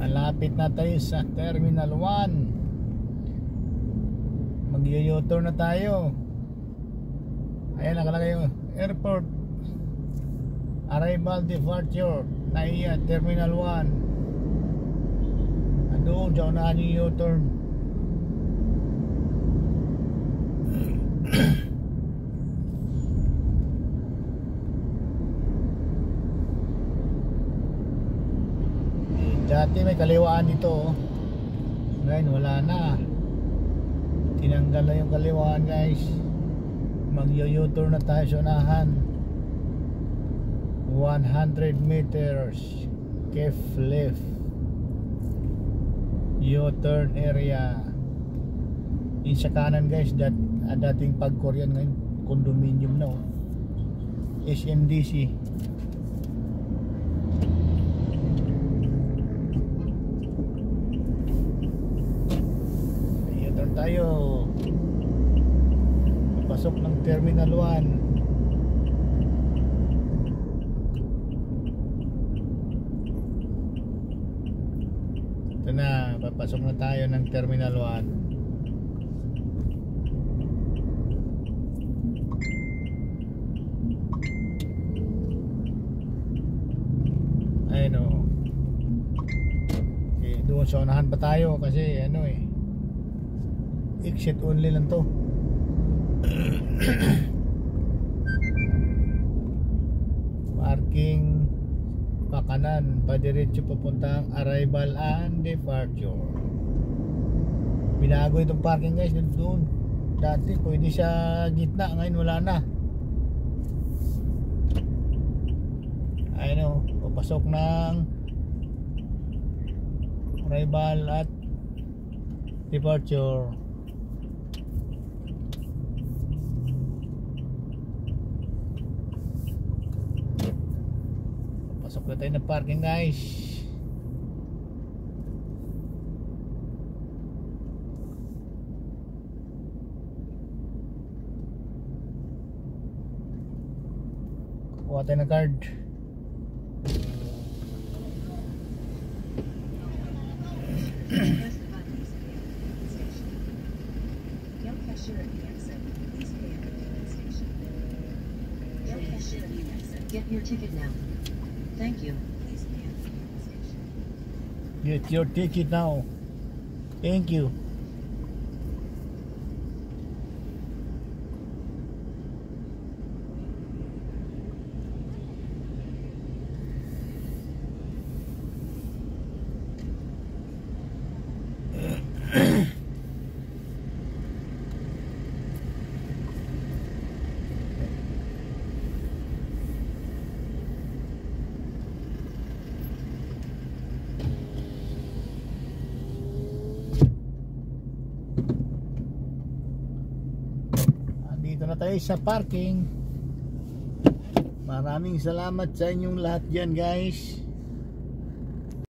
Malapit na tayo sa Terminal 1. Mag-u-turn na tayo. Ayan, nakalagay yung airport arrival departure NAIA Terminal 1. Doon sa unahan yung U-turn. Dati may kaliwaan dito, ngayon wala na. Tinanggal na yung kaliwaan, guys. Mag-u-turn na tayo sa unahan. 100 meters keep left U-turn area. Yung sa kanan, guys, dating pag-Korean, ngayon condominium na, SMDC. U-turn tayo. Pasok ng Terminal 1. Ito na, papasok na tayo ng Terminal 1. Ayun o. Okay, doon sa unahan pa tayo kasi ano exit only lang to. Parking pakanan, padiretso papuntang arrival and departure. Binago itong parking, guys, doon. Dati pwede sa gitna, ngayon wala na. Ayun o, papasok ng arrival at departure. Pasok na tayo ng parking, guys. Kuha tayo ng card. Get your ticket now. Thank you. Get your ticket now. Thank you. Dito na tayo sa parking. Maraming salamat sa inyong lahat dyan, guys.